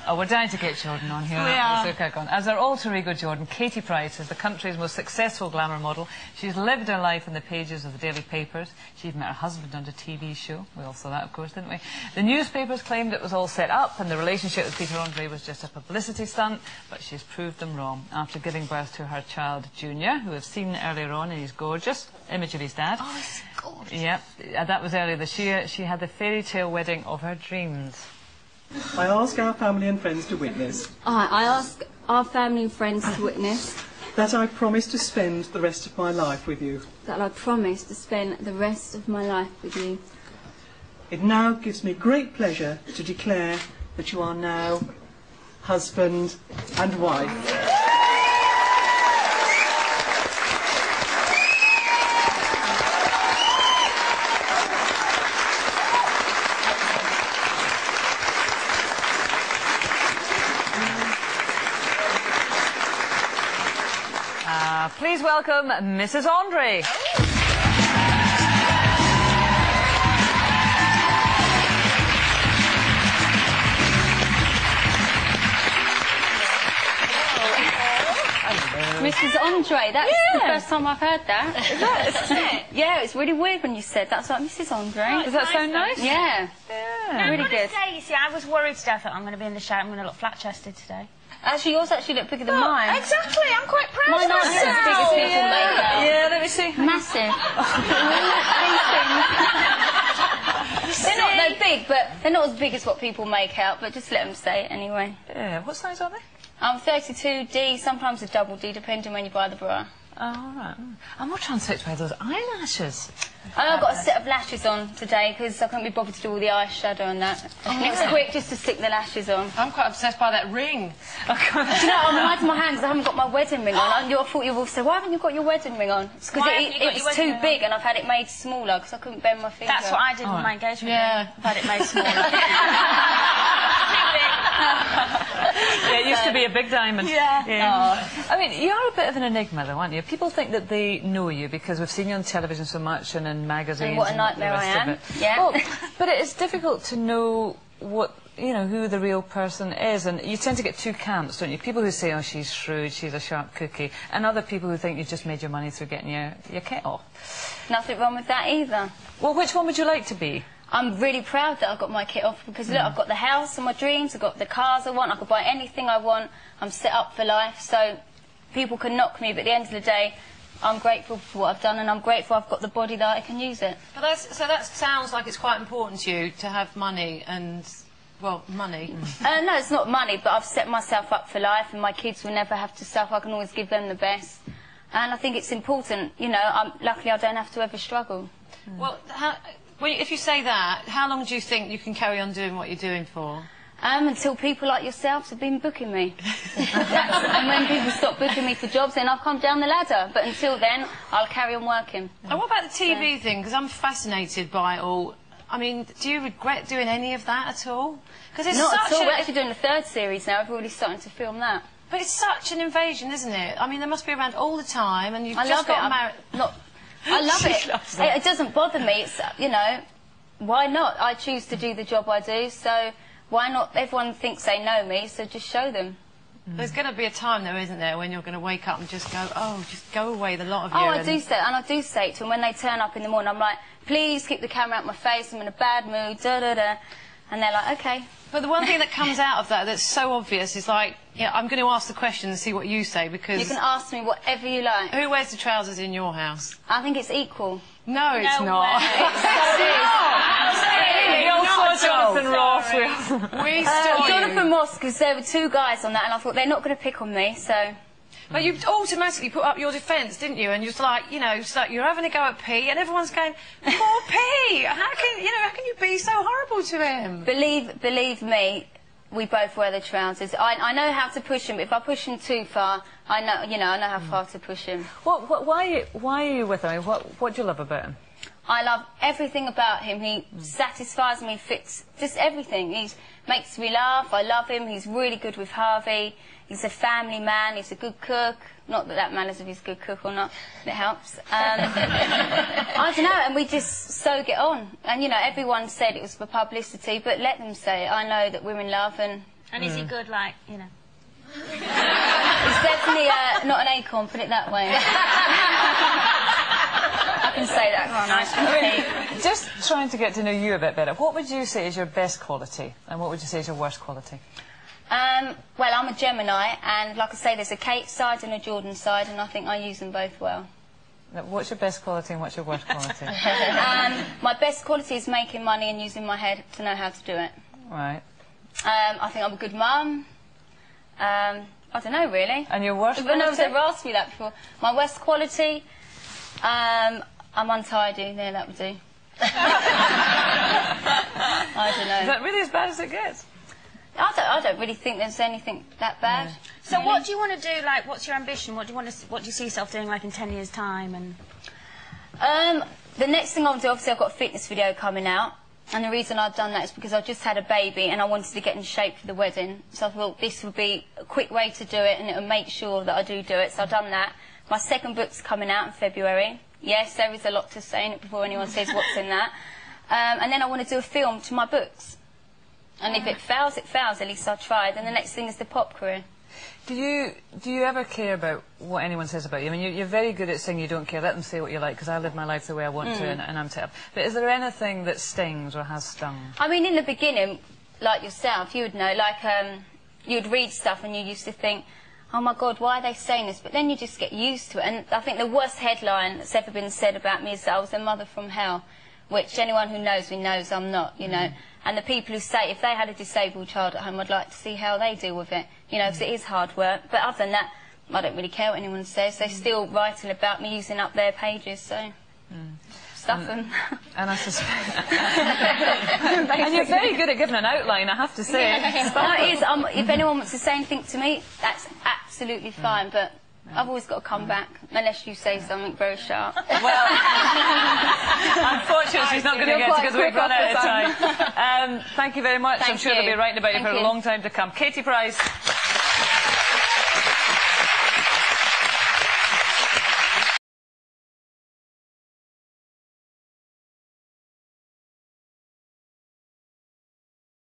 Oh, we're dying to get Jordan on here. We are. As our alter ego Jordan, Katie Price is the country's most successful glamour model. She's lived her life in the pages of the daily papers. She even met her husband on a TV show. We all saw that, of course, didn't we? The newspapers claimed it was all set up and the relationship with Peter Andre was just a publicity stunt, but she's proved them wrong. After giving birth to her child, Junior, who we've seen earlier on, and he's gorgeous, image of his dad. Oh, he's gorgeous. Yep, that was earlier this year. She had the fairy tale wedding of her dreams. I ask our family and friends to witness I ask our family and friends to witness that I promise to spend the rest of my life with you. that I promise to spend the rest of my life with you. It now gives me great pleasure to declare that you are now husband and wife. Please welcome Mrs. Andre. Mrs. Andre, that's the first time I've heard that. Isn't it? Yeah, it's really weird when you said that. It's like, Mrs. Andre. Does that sound nice? Yeah. Really I've got good. to say, you see, I was worried to death that I'm going to be in the shower. I'm going to look flat-chested today. Actually, yours actually look bigger than mine. Exactly, I'm quite proud Mine of aren't as big as myself. people make out. Yeah, let me see. Massive. They're not that big, but they're not as big as what people make out, but just let them say it anyway. Yeah, what size are they? I'm 32D, sometimes a double D, depending when you buy the bra. Oh, all right. I'm not transfixed by those eyelashes. I've got a set of lashes on today because I couldn't be bothered to do all the eyeshadow and that. And it was quick just to stick the lashes on. I'm quite obsessed by that ring. Do you know, I'm hiding my hands, I haven't got my wedding ring on. I thought you all said, why haven't you got your wedding ring on? It's because it was too big and I've had it made smaller because I couldn't bend my finger. That's what I did with my engagement ring. Yeah. I've had it made smaller. Yeah, it used to be a big diamond. Yeah. I mean, you're a bit of an enigma, though, aren't you? People think that they know you because we've seen you on television so much and in magazines. And what a the nightmare rest I of am. it. Yeah. Well, but it's difficult to know what, you know, who the real person is, and you tend to get two camps, don't you? People who say, oh, she's shrewd, she's a sharp cookie, and other people who think you just made your money through getting your kit off. Nothing wrong with that either. Well, which one would you like to be? I'm really proud that I got my kit off because, look, I've got the house of my dreams, I've got the cars I want, I could buy anything I want, I'm set up for life, so people can knock me, but at the end of the day, I'm grateful for what I've done and I'm grateful I've got the body that I can use it. But so that sounds like it's quite important to you to have money and, well, money. No, it's not money, but I've set myself up for life and my kids will never have to suffer, I can always give them the best. And I think it's important, you know, luckily I don't have to ever struggle. Well, if you say that, how long do you think you can carry on doing what you're doing for? Until people like yourselves have been booking me. And when people stop booking me for jobs, then I'll come down the ladder. But until then, I'll carry on working. And what about the TV thing? Because I'm fascinated by it all. I mean, do you regret doing any of that at all? Because it's Not such at all. We're actually doing the third series now. We're already starting to film that. But it's such an invasion, isn't it? I mean, they must be around all the time, and you've just got married. I love it. It doesn't bother me. It's, you know, why not? I choose to do the job I do, so why not? Everyone thinks they know me, so just show them. There's going to be a time, though, isn't there, when you're going to wake up and just go, oh, just go away, the lot of you. Oh, I do say it to them when they turn up in the morning. I'm like, please keep the camera out my face, I'm in a bad mood, da-da-da. And they're like, OK. But the one thing that comes out of that that's so obvious is like, yeah, I'm going to ask the question and see what you say, because... You can ask me whatever you like. Who wears the trousers in your house? I think it's equal. No, it's No not. way. Jonathan Ross. We saw Jonathan Ross, because there were two guys on that, and I thought they're not going to pick on me, so... But you automatically put up your defence, didn't you? And you're like, you know, it's like you're having a go at P, and everyone's going, poor P! How can you be so horrible to him? Believe me, we both wear the trousers. I know how to push him, but if I push him too far, I know how far to push him. Why are you with him? What do you love about him? I love everything about him. He satisfies me, fits just everything. He makes me laugh. I love him. He's really good with Harvey. He's a family man. He's a good cook. Not that that matters if he's a good cook or not. It helps. I don't know, and we just so get on. And, you know, everyone said it was for publicity, but let them say it. I know that we're in love, and And is he good, like, you know? It's definitely not an acorn, put it that way. I can say that, can't I? Just trying to get to know you a bit better, what would you say is your best quality, and what would you say is your worst quality? Well, I'm a Gemini, and like I say, there's a Kate side and a Jordan side, and I think I use them both well. Now, what's your best quality and what's your worst quality? My best quality is making money and using my head to know how to do it. Right. I think I'm a good mum. I don't know, really. And your worst quality? No one's ever asked me that before. My worst quality? I'm untidy. There, that would do. I don't know. Is that really as bad as it gets? I don't really think there's anything that bad. Yeah. So really? What do you want to do? Like, what's your ambition? What do you see yourself doing, like, in 10 years' time? And the next thing I want to do, obviously, I've got a fitness video coming out, and the reason I've done that is because I just had a baby and I wanted to get in shape for the wedding. So I thought this would be a quick way to do it, and it would make sure that I do it. So I've done that. My second book's coming out in February. Yes, there is a lot to say in it before anyone says what's in that. And then I want to do a film to my books. And if it fails, it fails. At least I tried. And the next thing is the pop career. Do you ever care about what anyone says about you? I mean, you're very good at saying you don't care. Let them say what you like, because I live my life the way I want to, and I'm set up. But is there anything that stings or has stung? I mean, in the beginning, like yourself, you would know, like, you'd read stuff and you used to think, oh my God, why are they saying this? But then you just get used to it. And I think the worst headline that's ever been said about me is that I was a mother from hell, which anyone who knows me knows I'm not, you know. And the people who say, if they had a disabled child at home, I'd like to see how they deal with it, you know, because it is hard work. But other than that, I don't really care what anyone says. They're still writing about me, using up their pages, so stuff them. And I suspect... and you're very good at giving an outline, I have to say. No, it is. If anyone wants to say anything to me, that's absolutely fine, but I've always got to come back, unless you say something very sharp. Well, unfortunately, she's not going to get it because we've run out of time. Thank you very much. I'm sure they'll be writing about you for a long time to come. Katie Price.